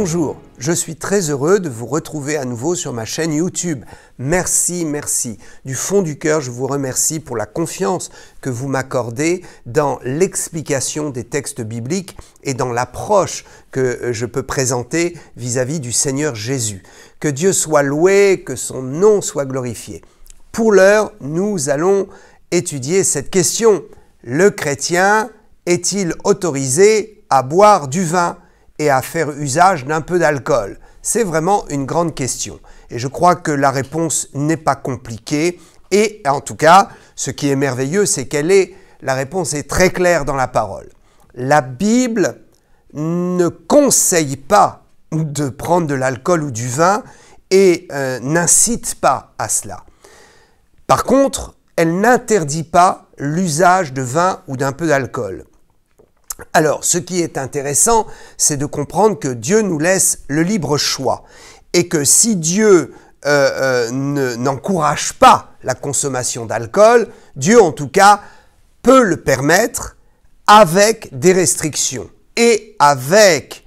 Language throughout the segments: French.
Bonjour, je suis très heureux de vous retrouver à nouveau sur ma chaîne YouTube. Merci. Du fond du cœur, je vous remercie pour la confiance que vous m'accordez dans l'explication des textes bibliques et dans l'approche que je peux présenter vis-à-vis du Seigneur Jésus. Que Dieu soit loué, que son nom soit glorifié. Pour l'heure, nous allons étudier cette question. Le chrétien est-il autorisé à boire du vin et à faire usage d'un peu d'alcool? C'est vraiment une grande question. Et je crois que la réponse n'est pas compliquée. Et en tout cas, ce qui est merveilleux, c'est la réponse est très claire dans la parole. La Bible ne conseille pas de prendre de l'alcool ou du vin et n'incite pas à cela. Par contre, elle n'interdit pas l'usage de vin ou d'un peu d'alcool. Alors, ce qui est intéressant, c'est de comprendre que Dieu nous laisse le libre choix et que si Dieu n'encourage pas la consommation d'alcool, Dieu en tout cas peut le permettre avec des restrictions et avec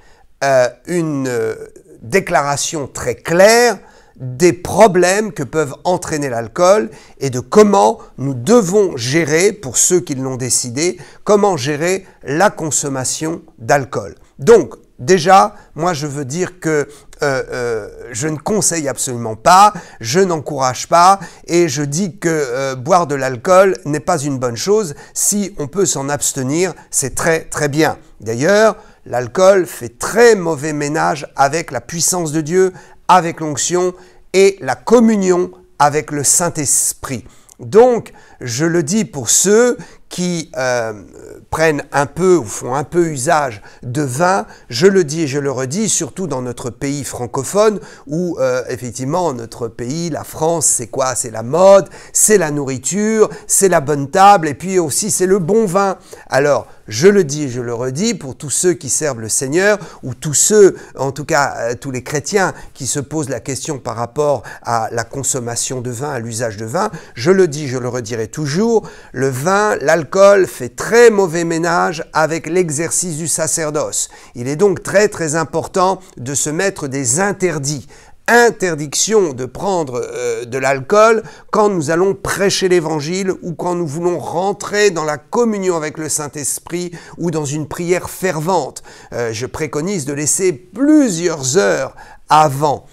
une déclaration très claire des problèmes que peuvent entraîner l'alcool et de comment nous devons gérer, pour ceux qui l'ont décidé, comment gérer la consommation d'alcool. Donc, déjà, moi je veux dire que je ne conseille absolument pas, je n'encourage pas et je dis que boire de l'alcool n'est pas une bonne chose. Si on peut s'en abstenir, c'est très bien. D'ailleurs, l'alcool fait très mauvais ménage avec la puissance de Dieu, avec l'onction et la communion avec le Saint-Esprit. Donc, je le dis pour ceux qui prennent un peu ou font un peu usage de vin, je le dis et je le redis, surtout dans notre pays francophone où effectivement notre pays, la France, c'est quoi? C'est la mode, c'est la nourriture, c'est la bonne table et puis aussi c'est le bon vin. Alors, je le dis et je le redis pour tous ceux qui servent le Seigneur ou tous ceux, en tout cas tous les chrétiens qui se posent la question par rapport à la consommation de vin, à l'usage de vin, je le dis, je le redirai toujours, le vin, l'alcool fait très mauvais ménage avec l'exercice du sacerdoce. Il est donc très important de se mettre des interdits. Interdiction de prendre de l'alcool quand nous allons prêcher l'évangile ou quand nous voulons rentrer dans la communion avec le Saint-Esprit ou dans une prière fervente. Je préconise de laisser plusieurs heures avant.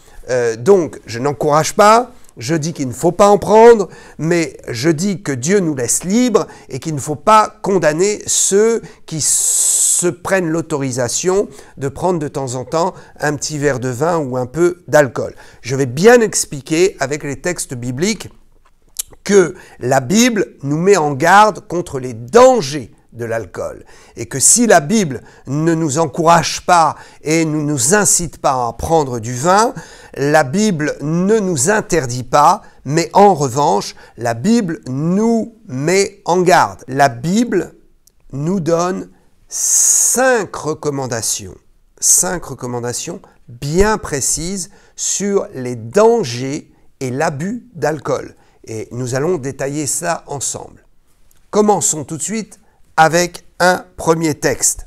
Donc, je n'encourage pas. Je dis qu'il ne faut pas en prendre, mais je dis que Dieu nous laisse libres et qu'il ne faut pas condamner ceux qui se prennent l'autorisation de prendre de temps en temps un petit verre de vin ou un peu d'alcool. Je vais bien expliquer avec les textes bibliques que la Bible nous met en garde contre les dangers de l'alcool et que si la Bible ne nous encourage pas et ne nous incite pas à prendre du vin, la Bible ne nous interdit pas, mais en revanche, la Bible nous met en garde. La Bible nous donne 5 recommandations bien précises sur les dangers et l'abus d'alcool. Et nous allons détailler ça ensemble. Commençons tout de suite avec un premier texte,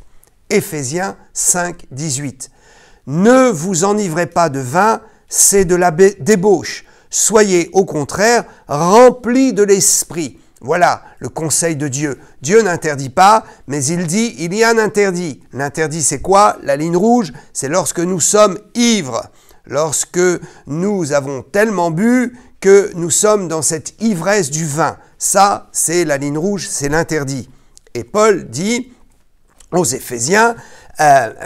Éphésiens 5, 18. « Ne vous enivrez pas de vin, c'est de la débauche. Soyez au contraire remplis de l'esprit. » Voilà le conseil de Dieu. Dieu n'interdit pas, mais il dit il y a un interdit. L'interdit, c'est quoi? La ligne rouge, c'est lorsque nous sommes ivres. Lorsque nous avons tellement bu que nous sommes dans cette ivresse du vin. Ça, c'est la ligne rouge, c'est l'interdit. Et Paul dit aux Éphésiens,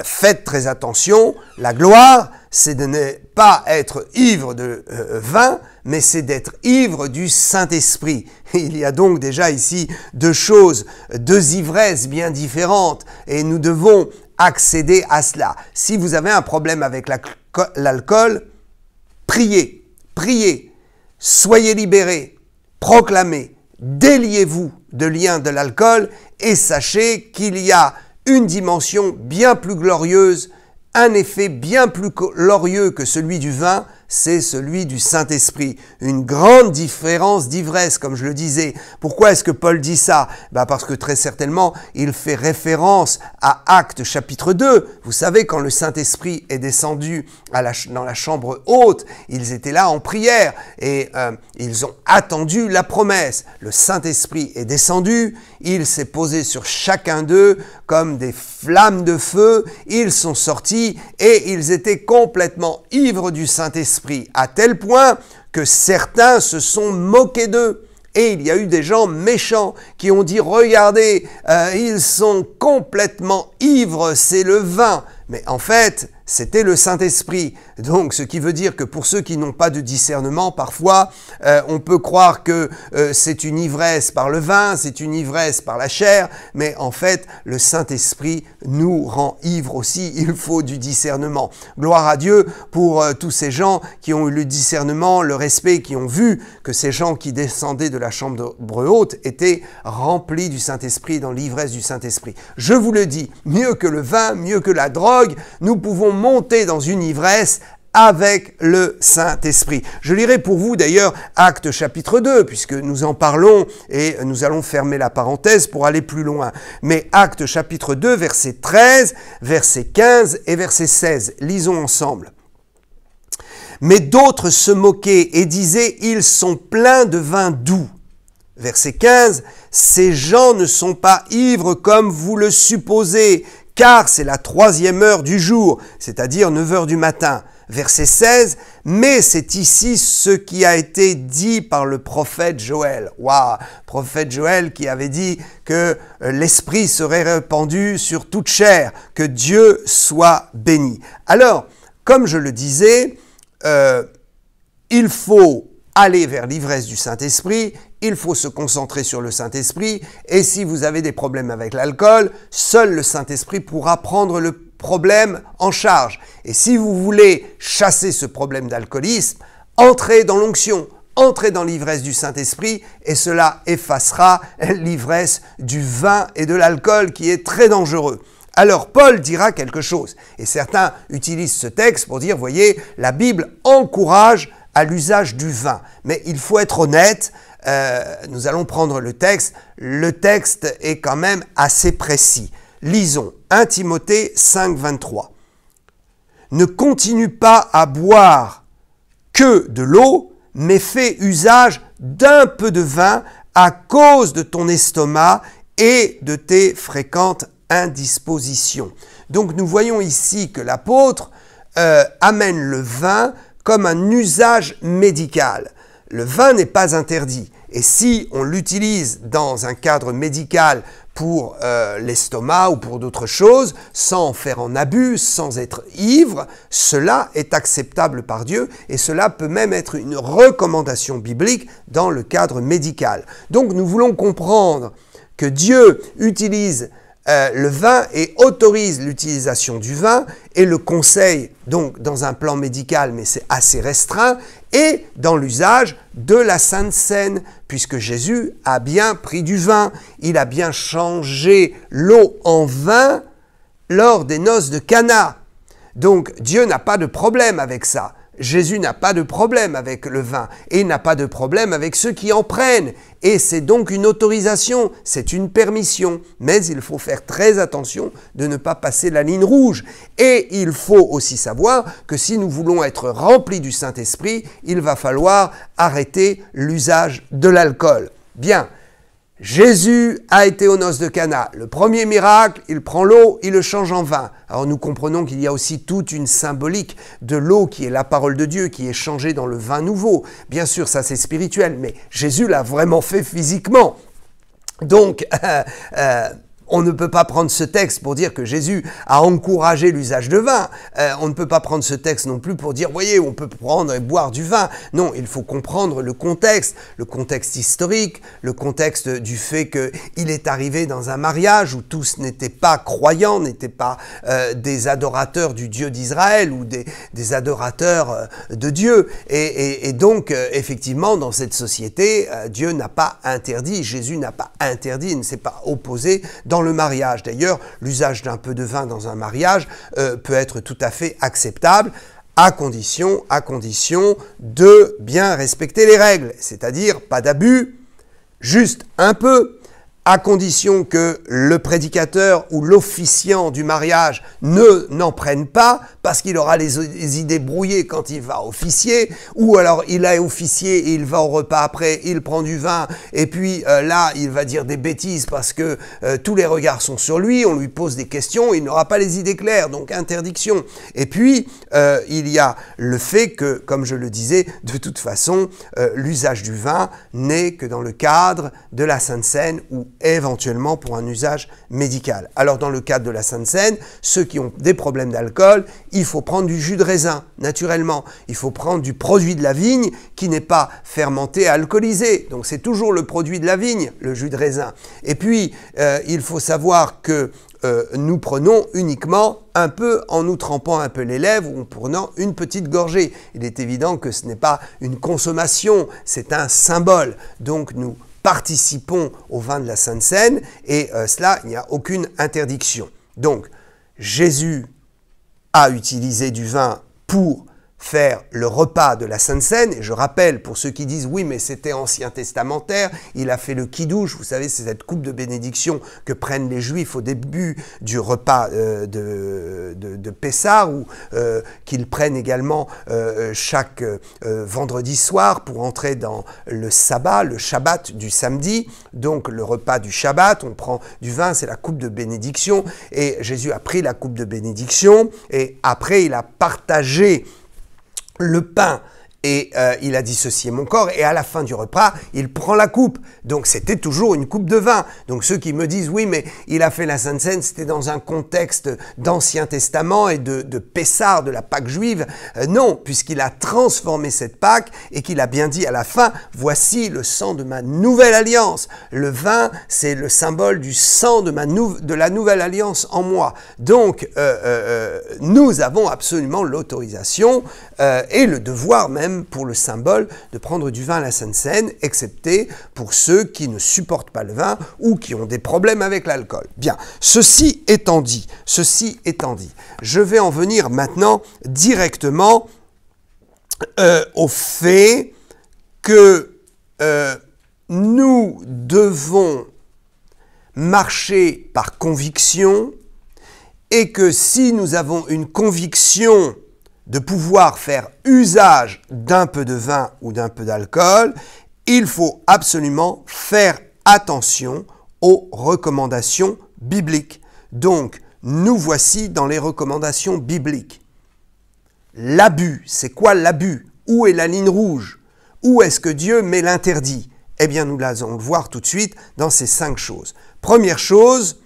faites très attention, la gloire, c'est de ne pas être ivre de vin, mais c'est d'être ivre du Saint-Esprit. Il y a donc déjà ici deux ivresses bien différentes, et nous devons accéder à cela. Si vous avez un problème avec l'alcool, priez, soyez libérés, proclamez, déliez-vous de lien de l'alcool et sachez qu'il y a une dimension bien plus glorieuse, un effet bien plus glorieux que celui du vin, c'est celui du Saint-Esprit. Une grande différence d'ivresse, comme je le disais. Pourquoi est-ce que Paul dit ça? Parce que très certainement, il fait référence à Actes chapitre 2. Vous savez, quand le Saint-Esprit est descendu dans la chambre haute, ils étaient là en prière et ils ont attendu la promesse. Le Saint-Esprit est descendu, il s'est posé sur chacun d'eux comme des flammes de feu. Ils sont sortis et ils étaient complètement ivres du Saint-Esprit, à tel point que certains se sont moqués d'eux. Et il y a eu des gens méchants qui ont dit « Regardez, ils sont complètement ivres, c'est le vin ». Mais en fait, c'était le Saint-Esprit. Donc, ce qui veut dire que pour ceux qui n'ont pas de discernement, parfois, on peut croire que c'est une ivresse par le vin, c'est une ivresse par la chair, mais en fait, le Saint-Esprit nous rend ivres aussi. Il faut du discernement. Gloire à Dieu pour tous ces gens qui ont eu le discernement, le respect, qui ont vu que ces gens qui descendaient de la chambre haute étaient remplis du Saint-Esprit, dans l'ivresse du Saint-Esprit. Je vous le dis, mieux que le vin, mieux que la drogue, nous pouvons monter dans une ivresse avec le Saint-Esprit. Je lirai pour vous d'ailleurs Actes chapitre 2, puisque nous en parlons et nous allons fermer la parenthèse pour aller plus loin. Mais Actes chapitre 2, verset 13, verset 15 et verset 16. Lisons ensemble. Mais d'autres se moquaient et disaient « Ils sont pleins de vin doux ». Verset 15. « Ces gens ne sont pas ivres comme vous le supposez, car c'est la 3e heure du jour, c'est-à-dire 9 heures du matin. » Verset 16, « Mais c'est ici ce qui a été dit par le prophète Joël. » Waouh, prophète Joël qui avait dit que l'Esprit serait répandu sur toute chair, que Dieu soit béni. Alors, comme je le disais, il faut aller vers l'ivresse du Saint-Esprit, il faut se concentrer sur le Saint-Esprit, et si vous avez des problèmes avec l'alcool, seul le Saint-Esprit pourra prendre le problème en charge. Et si vous voulez chasser ce problème d'alcoolisme, entrez dans l'onction, entrez dans l'ivresse du Saint-Esprit, et cela effacera l'ivresse du vin et de l'alcool qui est très dangereux. Alors Paul dira quelque chose, et certains utilisent ce texte pour dire, voyez, la Bible encourage à l'usage du vin. Mais il faut être honnête, nous allons prendre le texte est quand même assez précis. Lisons 1 Timothée 5, 23. « Ne continue pas à boire que de l'eau, mais fais usage d'un peu de vin à cause de ton estomac et de tes fréquentes indispositions. » Donc nous voyons ici que l'apôtre amène le vin comme un usage médical. Le vin n'est pas interdit. Et si on l'utilise dans un cadre médical pour l'estomac ou pour d'autres choses, sans en faire en abus, sans être ivre, cela est acceptable par Dieu et cela peut même être une recommandation biblique dans le cadre médical. Donc nous voulons comprendre que Dieu utilise le vin et autorise l'utilisation du vin et le conseille donc dans un plan médical, mais c'est assez restreint, et dans l'usage de la Sainte Seine, puisque Jésus a bien pris du vin, il a bien changé l'eau en vin lors des noces de Cana. Donc Dieu n'a pas de problème avec ça. Jésus n'a pas de problème avec le vin et il n'a pas de problème avec ceux qui en prennent. Et c'est donc une autorisation, c'est une permission. Mais il faut faire très attention de ne pas passer la ligne rouge. Et il faut aussi savoir que si nous voulons être remplis du Saint-Esprit, il va falloir arrêter l'usage de l'alcool. Bien. Jésus a été aux noces de Cana. Le premier miracle, il prend l'eau, il le change en vin. Alors nous comprenons qu'il y a aussi toute une symbolique de l'eau qui est la parole de Dieu, qui est changée dans le vin nouveau. Bien sûr, ça c'est spirituel, mais Jésus l'a vraiment fait physiquement. Donc, on ne peut pas prendre ce texte pour dire que Jésus a encouragé l'usage de vin. On ne peut pas prendre ce texte non plus pour dire, voyez, on peut prendre et boire du vin. Non, il faut comprendre le contexte historique, le contexte du fait qu'il est arrivé dans un mariage où tous n'étaient pas croyants, n'étaient pas des adorateurs du Dieu d'Israël ou des adorateurs de Dieu. Et donc, effectivement, dans cette société, Dieu n'a pas interdit, Jésus n'a pas interdit, il ne s'est pas opposé dans le mariage. D'ailleurs, l'usage d'un peu de vin dans un mariage peut être tout à fait acceptable, à condition de bien respecter les règles, c'est-à-dire pas d'abus, juste un peu, à condition que le prédicateur ou l'officiant du mariage n'en prenne pas, parce qu'il aura les idées brouillées quand il va officier, ou alors il a officié et il va au repas après, il prend du vin, et puis là, il va dire des bêtises parce que tous les regards sont sur lui, on lui pose des questions, il n'aura pas les idées claires, donc interdiction. Et puis, il y a le fait que, comme je le disais, de toute façon, l'usage du vin n'est que dans le cadre de la Sainte Seine ou éventuellement pour un usage médical. Alors dans le cadre de la Sainte Seine, ceux qui ont des problèmes d'alcool, il faut prendre du jus de raisin, naturellement. Il faut prendre du produit de la vigne qui n'est pas fermenté, alcoolisé. Donc c'est toujours le produit de la vigne, le jus de raisin. Et puis, il faut savoir que nous prenons uniquement un peu en nous trempant un peu les lèvres ou en prenant une petite gorgée. Il est évident que ce n'est pas une consommation, c'est un symbole. Donc nous participons au vin de la Sainte Seine et cela, il n'y a aucune interdiction. Donc, Jésus a utilisé du vin pour faire le repas de la Sainte Seine. Et je rappelle, pour ceux qui disent, oui, mais c'était ancien testamentaire, il a fait le kidouche, vous savez, c'est cette coupe de bénédiction que prennent les Juifs au début du repas de Pessah, ou qu'ils prennent également chaque vendredi soir pour entrer dans le sabbat, le Shabbat du samedi. Donc le repas du Shabbat, on prend du vin, c'est la coupe de bénédiction, et Jésus a pris la coupe de bénédiction, et après il a partagé le pain et il a dit ceci est mon corps, et à la fin du repas, il prend la coupe. Donc c'était toujours une coupe de vin. Donc ceux qui me disent oui, mais il a fait la Sainte Seine, c'était dans un contexte d'Ancien Testament et de Pessah, de la Pâque juive. Non, puisqu'il a transformé cette Pâque et qu'il a bien dit à la fin, voici le sang de ma nouvelle alliance. Le vin, c'est le symbole du sang de la nouvelle alliance en moi. Donc nous avons absolument l'autorisation et le devoir même pour le symbole de prendre du vin à la Sainte Seine, excepté pour ceux qui ne supportent pas le vin ou qui ont des problèmes avec l'alcool. Bien, ceci étant dit, je vais en venir maintenant directement au fait que nous devons marcher par conviction, et que si nous avons une conviction de pouvoir faire usage d'un peu de vin ou d'un peu d'alcool, il faut absolument faire attention aux recommandations bibliques. Donc, nous voici dans les recommandations bibliques. L'abus, c'est quoi l'abus? Où est la ligne rouge? Où est-ce que Dieu met l'interdit? Eh bien, nous allons le voir tout de suite dans ces 5 choses. Première chose,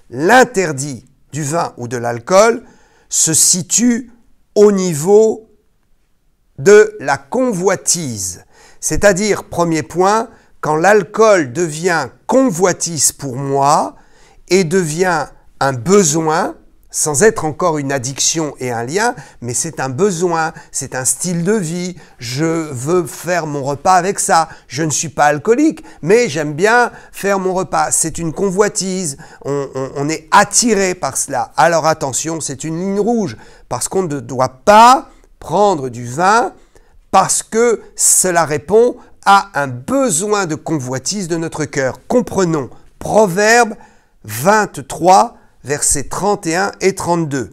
l'interdit du vin ou de l'alcool se situe au niveau de la convoitise. C'est-à-dire, premier point, quand l'alcool devient convoitise pour moi et devient un besoin, sans être encore une addiction et un lien, mais c'est un besoin, c'est un style de vie, je veux faire mon repas avec ça, je ne suis pas alcoolique, mais j'aime bien faire mon repas, c'est une convoitise, on est attiré par cela. Alors attention, c'est une ligne rouge, parce qu'on ne doit pas prendre du vin parce que cela répond à un besoin de convoitise de notre cœur. Comprenons, Proverbe 23, versets 31 et 32.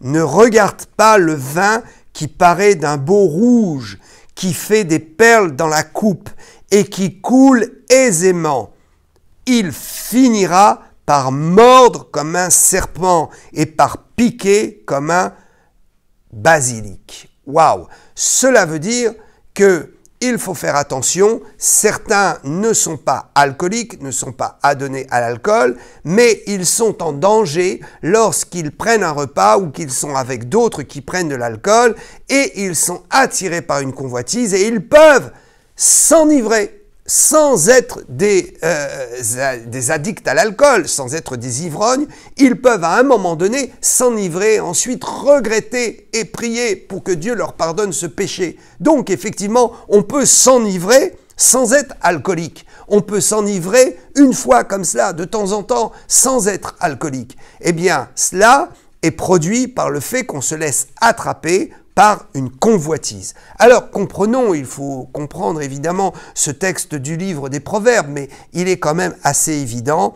Ne regarde pas le vin qui paraît d'un beau rouge, qui fait des perles dans la coupe et qui coule aisément. Il finira par mordre comme un serpent et par piquer comme un basilic. Waouh! Cela veut dire que il faut faire attention, certains ne sont pas alcooliques, ne sont pas adonnés à l'alcool, mais ils sont en danger lorsqu'ils prennent un repas ou qu'ils sont avec d'autres qui prennent de l'alcool et ils sont attirés par une convoitise et ils peuvent s'enivrer sans être des addicts à l'alcool, sans être des ivrognes. Ils peuvent à un moment donné s'enivrer, ensuite regretter et prier pour que Dieu leur pardonne ce péché. Donc effectivement, on peut s'enivrer sans être alcoolique. On peut s'enivrer une fois comme cela, de temps en temps, sans être alcoolique. Eh bien, cela est produit par le fait qu'on se laisse attraper, par une convoitise. Alors comprenons, il faut comprendre évidemment ce texte du livre des Proverbes, mais il est quand même assez évident.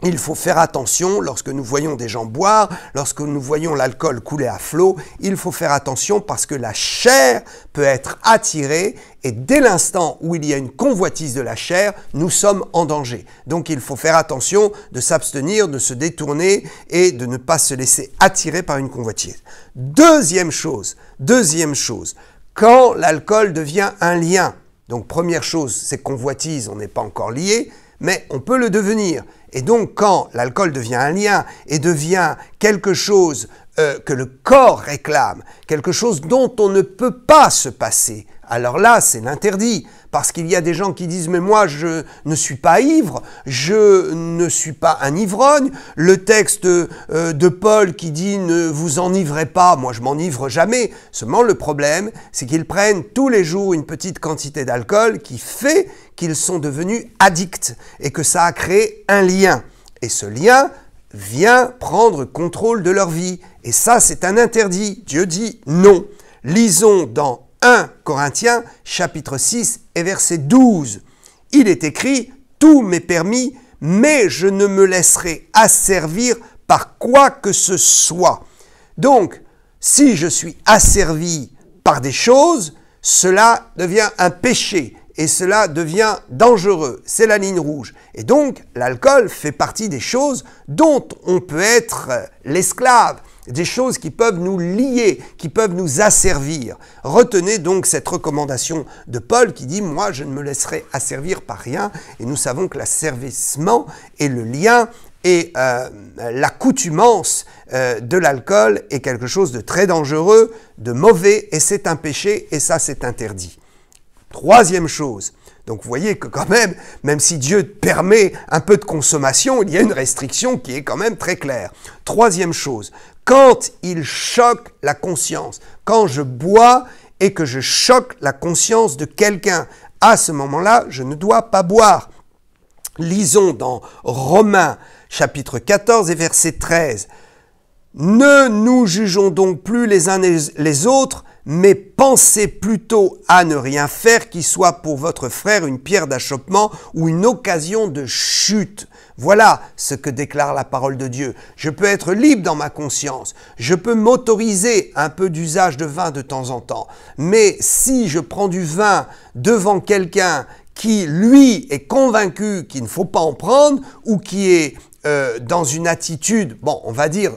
Il faut faire attention lorsque nous voyons des gens boire, lorsque nous voyons l'alcool couler à flot, il faut faire attention parce que la chair peut être attirée et dès l'instant où il y a une convoitise de la chair, nous sommes en danger. Donc il faut faire attention de s'abstenir, de se détourner et de ne pas se laisser attirer par une convoitise. Deuxième chose, quand l'alcool devient un lien, donc première chose, c'est convoitise, on n'est pas encore lié, mais on peut le devenir. Et donc, quand l'alcool devient un lien et devient quelque chose que le corps réclame, quelque chose dont on ne peut pas se passer, alors là, c'est l'interdit. Parce qu'il y a des gens qui disent « mais moi, je ne suis pas ivre, je ne suis pas un ivrogne ». Le texte de Paul qui dit « ne vous enivrez pas », moi je m'enivre jamais. Seulement le problème, c'est qu'ils prennent tous les jours une petite quantité d'alcool qui fait qu'ils sont devenus addicts et que ça a créé un lien. Et ce lien vient prendre contrôle de leur vie. Et ça, c'est un interdit. Dieu dit non. Lisons dans 1 Corinthiens, chapitre 6 et verset 12. Il est écrit « Tout m'est permis, mais je ne me laisserai asservir par quoi que ce soit. » Donc, si je suis asservi par des choses, cela devient un péché et cela devient dangereux. C'est la ligne rouge. Et donc, l'alcool fait partie des choses dont on peut être l'esclave. Des choses qui peuvent nous lier, qui peuvent nous asservir. Retenez donc cette recommandation de Paul qui dit « Moi, je ne me laisserai asservir par rien ». Et nous savons que l'asservissement et le lien et l'accoutumance de l'alcool est quelque chose de très dangereux, de mauvais, et c'est un péché, et ça, c'est interdit. Troisième chose. Donc vous voyez que quand même si Dieu permet un peu de consommation, il y a une restriction qui est quand même très claire. Troisième chose, quand il choque la conscience, quand je bois et que je choque la conscience de quelqu'un, à ce moment-là, je ne dois pas boire. Lisons dans Romains, chapitre 14 et verset 13. « Ne nous jugeons donc plus les uns les autres, mais pensez plutôt à ne rien faire qui soit pour votre frère une pierre d'achoppement ou une occasion de chute. » Voilà ce que déclare la parole de Dieu. Je peux être libre dans ma conscience. Je peux m'autoriser un peu d'usage de vin de temps en temps. Mais si je prends du vin devant quelqu'un qui, lui, est convaincu qu'il ne faut pas en prendre ou qui est dans une attitude, bon, on va dire,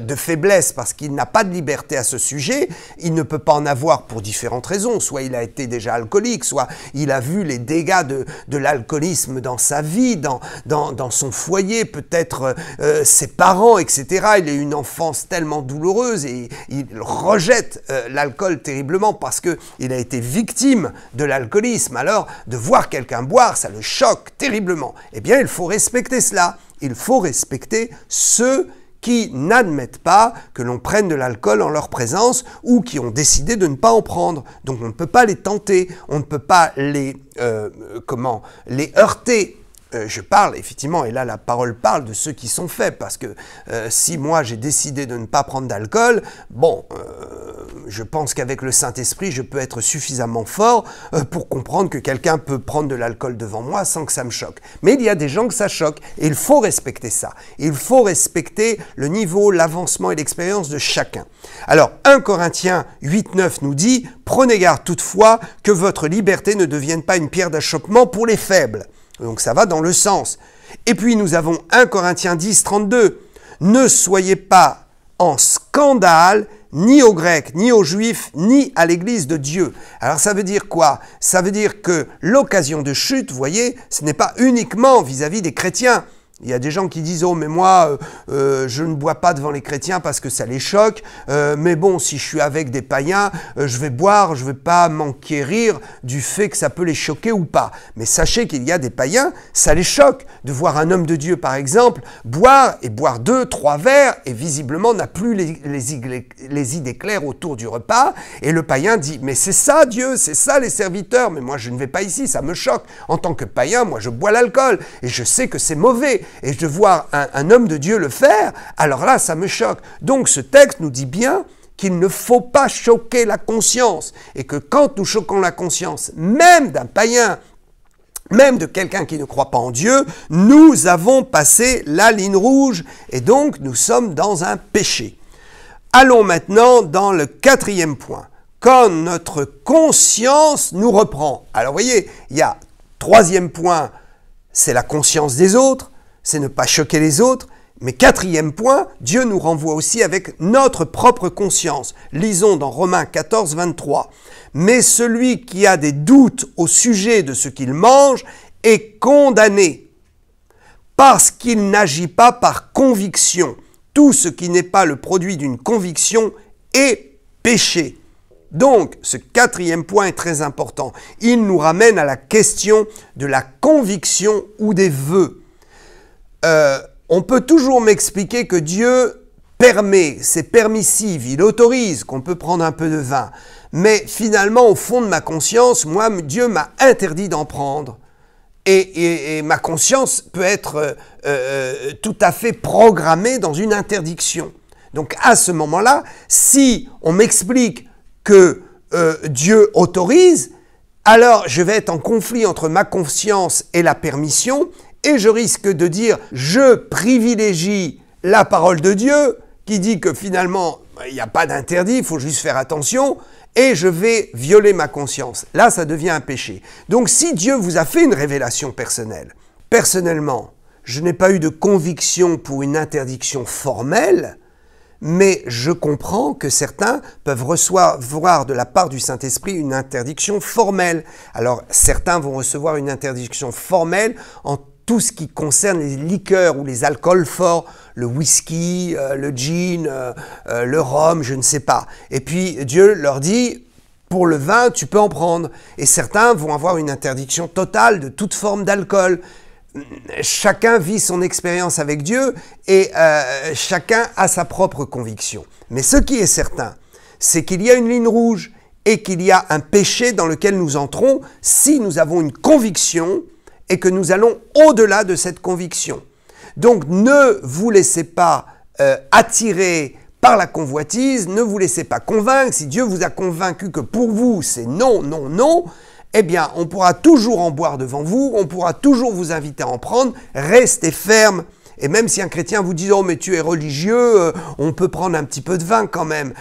de faiblesse parce qu'il n'a pas de liberté à ce sujet, il ne peut pas en avoir pour différentes raisons. Soit il a été déjà alcoolique, soit il a vu les dégâts de l'alcoolisme dans sa vie, dans son foyer, peut-être ses parents, etc. Il a eu une enfance tellement douloureuse et il rejette l'alcool terriblement parce qu'il a été victime de l'alcoolisme. Alors, de voir quelqu'un boire, ça le choque terriblement. Eh bien, il faut respecter cela. Il faut respecter ceux qui n'admettent pas que l'on prenne de l'alcool en leur présence ou qui ont décidé de ne pas en prendre. Donc on ne peut pas les tenter, on ne peut pas les heurter. Je parle effectivement, et là la parole parle de ceux qui sont faits, parce que si moi j'ai décidé de ne pas prendre d'alcool, bon, je pense qu'avec le Saint-Esprit, je peux être suffisamment fort pour comprendre que quelqu'un peut prendre de l'alcool devant moi sans que ça me choque. Mais il y a des gens que ça choque, et il faut respecter ça. Il faut respecter le niveau, l'avancement et l'expérience de chacun. Alors, 1 Corinthiens 8-9 nous dit « Prenez garde toutefois que votre liberté ne devienne pas une pierre d'achoppement pour les faibles. » Donc ça va dans le sens. Et puis nous avons 1 Corinthiens 10, 32. « Ne soyez pas en scandale, ni aux Grecs, ni aux Juifs, ni à l'Église de Dieu. » Alors ça veut dire quoi? Ça veut dire que l'occasion de chute, vous voyez, ce n'est pas uniquement vis-à-vis des chrétiens. Il y a des gens qui disent « Oh, mais moi, je ne bois pas devant les chrétiens parce que ça les choque. Mais bon, si je suis avec des païens, je vais boire, je ne vais pas m'enquérir du fait que ça peut les choquer ou pas. » Mais sachez qu'il y a des païens, ça les choque de voir un homme de Dieu, par exemple, boire 2, 3 verres et visiblement n'a plus les idées claires autour du repas. Et le païen dit « Mais c'est ça Dieu, c'est ça les serviteurs. Mais moi, je ne vais pas ici, ça me choque. En tant que païen, moi, je bois l'alcool et je sais que c'est mauvais. » Et de voir un homme de Dieu le faire, alors là, ça me choque. Donc ce texte nous dit bien qu'il ne faut pas choquer la conscience et que quand nous choquons la conscience, même d'un païen, même de quelqu'un qui ne croit pas en Dieu, nous avons passé la ligne rouge et donc nous sommes dans un péché. Allons maintenant dans le 4e point. Quand notre conscience nous reprend. Alors vous voyez, il y a 3e point, c'est la conscience des autres, c'est ne pas choquer les autres. Mais 4e point, Dieu nous renvoie aussi avec notre propre conscience. Lisons dans Romains 14, 23. « Mais celui qui a des doutes au sujet de ce qu'il mange est condamné, parce qu'il n'agit pas par conviction. Tout ce qui n'est pas le produit d'une conviction est péché. » Donc, ce 4e point est très important. Il nous ramène à la question de la conviction ou des vœux. On peut toujours m'expliquer que Dieu permet, c'est permissif, il autorise qu'on peut prendre un peu de vin. Mais finalement, au fond de ma conscience, moi, Dieu m'a interdit d'en prendre. Et ma conscience peut être tout à fait programmée dans une interdiction. Donc à ce moment-là, si on m'explique que Dieu autorise, alors je vais être en conflit entre ma conscience et la permission, et je risque de dire « je privilégie la parole de Dieu » qui dit que finalement, il n'y a pas d'interdit, il faut juste faire attention, et je vais violer ma conscience. Là, ça devient un péché. Donc si Dieu vous a fait une révélation personnelle, personnellement, je n'ai pas eu de conviction pour une interdiction formelle, mais je comprends que certains peuvent recevoir de la part du Saint-Esprit une interdiction formelle. Alors certains vont recevoir une interdiction formelle en tout ce qui concerne les liqueurs ou les alcools forts, le whisky, le gin, le rhum, je ne sais pas. Et puis Dieu leur dit, pour le vin, tu peux en prendre. Et certains vont avoir une interdiction totale de toute forme d'alcool. Chacun vit son expérience avec Dieu et chacun a sa propre conviction. Mais ce qui est certain, c'est qu'il y a une ligne rouge et qu'il y a un péché dans lequel nous entrons si nous avons une conviction et que nous allons au-delà de cette conviction. Donc ne vous laissez pas attirer par la convoitise, ne vous laissez pas convaincre. Si Dieu vous a convaincu que pour vous c'est non, non, non, eh bien on pourra toujours en boire devant vous, on pourra toujours vous inviter à en prendre, restez ferme. Et même si un chrétien vous dit « Oh, mais tu es religieux, on peut prendre un petit peu de vin quand même »,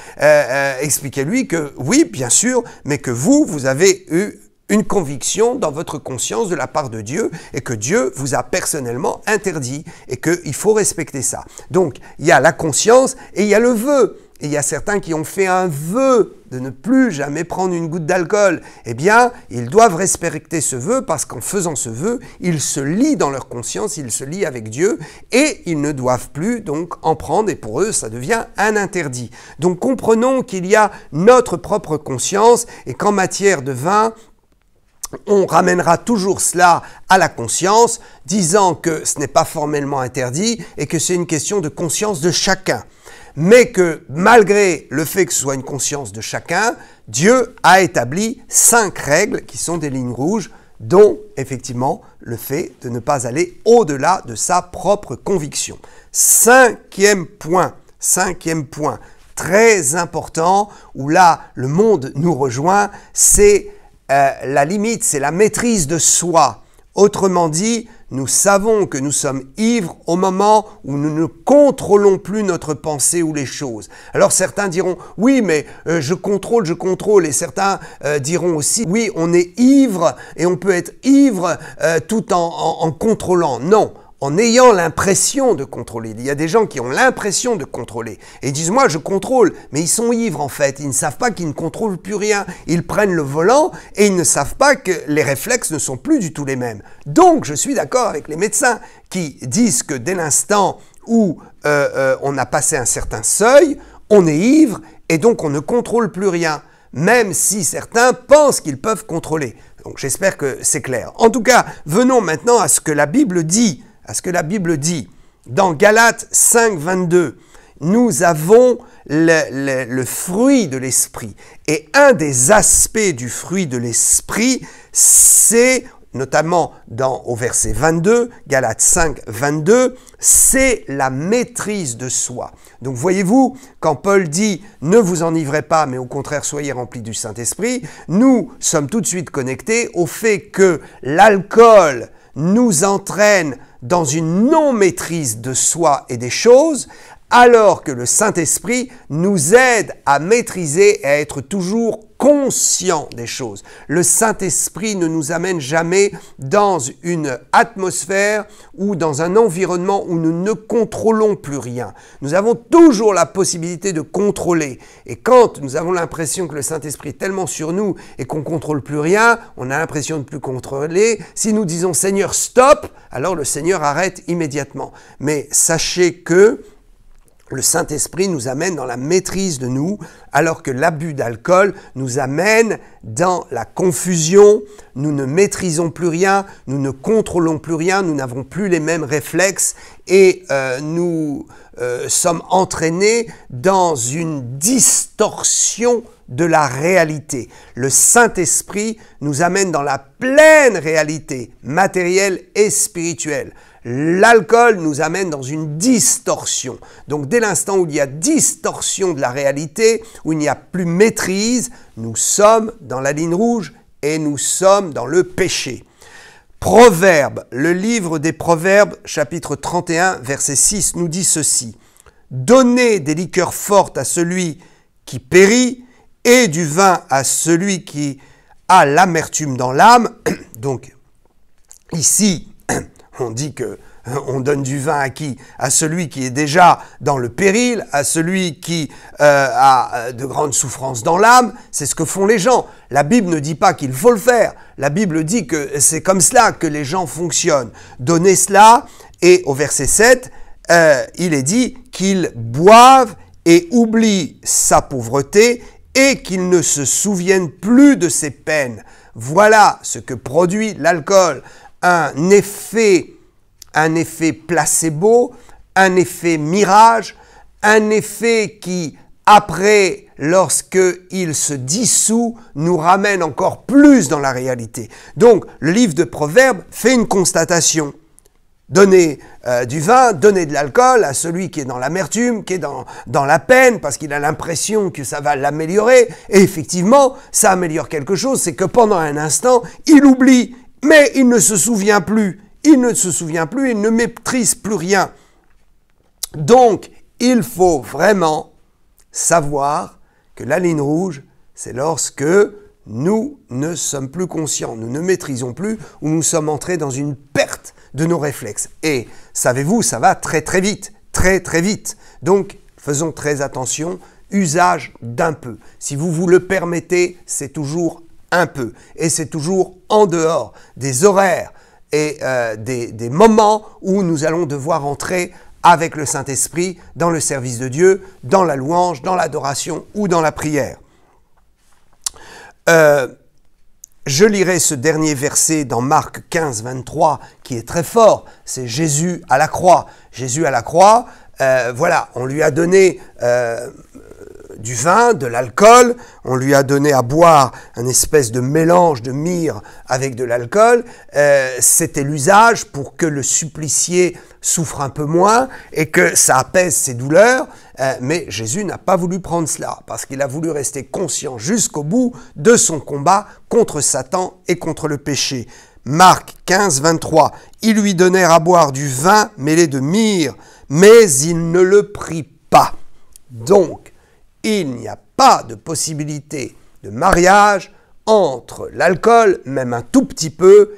expliquez-lui que oui, bien sûr, mais que vous avez eu une conviction dans votre conscience de la part de Dieu et que Dieu vous a personnellement interdit et qu'il faut respecter ça. Donc, il y a la conscience et il y a le vœu. Et il y a certains qui ont fait un vœu de ne plus jamais prendre une goutte d'alcool. Eh bien, ils doivent respecter ce vœu parce qu'en faisant ce vœu, ils se lient dans leur conscience, ils se lient avec Dieu et ils ne doivent plus donc en prendre et pour eux, ça devient un interdit. Donc, comprenons qu'il y a notre propre conscience et qu'en matière de vin, on ramènera toujours cela à la conscience, disant que ce n'est pas formellement interdit et que c'est une question de conscience de chacun. Mais que malgré le fait que ce soit une conscience de chacun, Dieu a établi 5 règles qui sont des lignes rouges, dont effectivement le fait de ne pas aller au-delà de sa propre conviction. 5e point, très important, où là le monde nous rejoint, c'est la limite, c'est la maîtrise de soi. Autrement dit, nous savons que nous sommes ivres au moment où nous ne contrôlons plus notre pensée ou les choses. Alors certains diront, oui, mais je contrôle, et certains diront aussi, oui, on est ivre et on peut être ivre tout en contrôlant. Non, en ayant l'impression de contrôler. Il y a des gens qui ont l'impression de contrôler et ils disent, moi je contrôle, mais ils sont ivres en fait, ils ne savent pas qu'ils ne contrôlent plus rien. Ils prennent le volant et ils ne savent pas que les réflexes ne sont plus du tout les mêmes. Donc je suis d'accord avec les médecins qui disent que dès l'instant où on a passé un certain seuil, on est ivre et donc on ne contrôle plus rien, même si certains pensent qu'ils peuvent contrôler. Donc j'espère que c'est clair. En tout cas, venons maintenant à ce que la Bible dit. Dans Galates 5, 22, nous avons le fruit de l'esprit. Et un des aspects du fruit de l'esprit, c'est notamment au verset 22, Galates 5, 22, c'est la maîtrise de soi. Donc voyez-vous, quand Paul dit « ne vous enivrez pas, mais au contraire soyez remplis du Saint-Esprit », nous sommes tout de suite connectés au fait que l'alcool nous entraîne dans une non-maîtrise de soi et des choses, alors que le Saint-Esprit nous aide à maîtriser et à être toujours conscient des choses. Le Saint-Esprit ne nous amène jamais dans une atmosphère ou dans un environnement où nous ne contrôlons plus rien. Nous avons toujours la possibilité de contrôler. Et quand nous avons l'impression que le Saint-Esprit est tellement sur nous et qu'on ne contrôle plus rien, on a l'impression de ne plus contrôler. Si nous disons « Seigneur, stop », alors le Seigneur arrête immédiatement. Mais sachez que le Saint-Esprit nous amène dans la maîtrise de nous, alors que l'abus d'alcool nous amène dans la confusion. Nous ne maîtrisons plus rien, nous ne contrôlons plus rien, nous n'avons plus les mêmes réflexes et nous sommes entraînés dans une distorsion de la réalité. Le Saint-Esprit nous amène dans la pleine réalité matérielle et spirituelle. L'alcool nous amène dans une distorsion. Donc dès l'instant où il y a distorsion de la réalité, où il n'y a plus maîtrise, nous sommes dans la ligne rouge et nous sommes dans le péché. Proverbes, le livre des Proverbes, chapitre 31, verset 6, nous dit ceci. « Donnez des liqueurs fortes à celui qui périt et du vin à celui qui a l'amertume dans l'âme. » Donc ici, on dit que on donne du vin à qui? À celui qui est déjà dans le péril, à celui qui a de grandes souffrances dans l'âme. C'est ce que font les gens. La Bible ne dit pas qu'il faut le faire. La Bible dit que c'est comme cela que les gens fonctionnent. Donnez cela, et au verset 7, il est dit qu'ils boivent et oublient sa pauvreté et qu'ils ne se souviennent plus de ses peines. Voilà ce que produit l'alcool. Un effet placebo, un effet mirage, un effet qui, après, lorsqu'il se dissout, nous ramène encore plus dans la réalité. Donc, le livre de Proverbes fait une constatation. Donnez du vin, donnez de l'alcool à celui qui est dans l'amertume, qui est dans la peine, parce qu'il a l'impression que ça va l'améliorer. Et effectivement, ça améliore quelque chose, c'est que pendant un instant, il oublie. Mais il ne se souvient plus, il ne maîtrise plus rien. Donc, il faut vraiment savoir que la ligne rouge, c'est lorsque nous ne sommes plus conscients, nous ne maîtrisons plus, ou nous sommes entrés dans une perte de nos réflexes. Et savez-vous, ça va très très vite, très très vite. Donc, faisons très attention, usage d'un peu. Si vous vous le permettez, c'est toujours un peu. Et c'est toujours en dehors des horaires et des moments où nous allons devoir entrer avec le Saint-Esprit dans le service de Dieu, dans la louange, dans l'adoration ou dans la prière. Je lirai ce dernier verset dans Marc 15, 23 qui est très fort. C'est Jésus à la croix. Jésus à la croix, voilà, on lui a donné du vin, de l'alcool, on lui a donné à boire un espèce de mélange de myrrhe avec de l'alcool. C'était l'usage pour que le supplicié souffre un peu moins et que ça apaise ses douleurs. Mais Jésus n'a pas voulu prendre cela parce qu'il a voulu rester conscient jusqu'au bout de son combat contre Satan et contre le péché. Marc 15, 23. Ils lui donnèrent à boire du vin mêlé de myrrhe, mais il ne le prit pas. Donc, il n'y a pas de possibilité de mariage entre l'alcool, même un tout petit peu,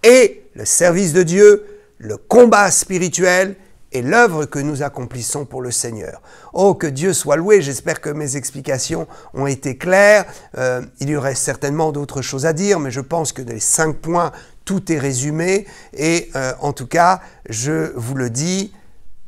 et le service de Dieu, le combat spirituel et l'œuvre que nous accomplissons pour le Seigneur. Oh, que Dieu soit loué, j'espère que mes explications ont été claires. Il y aurait certainement d'autres choses à dire, mais je pense que dans les 5 points, tout est résumé. Et en tout cas, je vous le dis,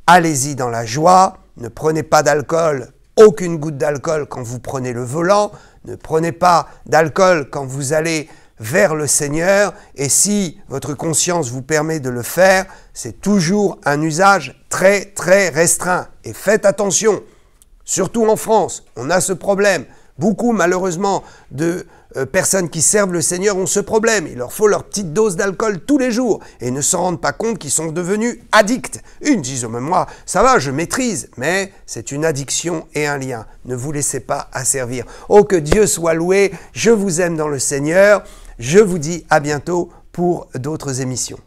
allez-y dans la joie, ne prenez pas d'alcool, aucune goutte d'alcool quand vous prenez le volant, ne prenez pas d'alcool quand vous allez vers le Seigneur, et si votre conscience vous permet de le faire, c'est toujours un usage très très restreint. Et faites attention, surtout en France, on a ce problème. Beaucoup, malheureusement, de personnes qui servent le Seigneur ont ce problème. Il leur faut leur petite dose d'alcool tous les jours et ne se rendent pas compte qu'ils sont devenus addicts. Ils disent, oh, mais moi, ça va, je maîtrise. Mais c'est une addiction et un lien. Ne vous laissez pas asservir. Oh, que Dieu soit loué. Je vous aime dans le Seigneur. Je vous dis à bientôt pour d'autres émissions.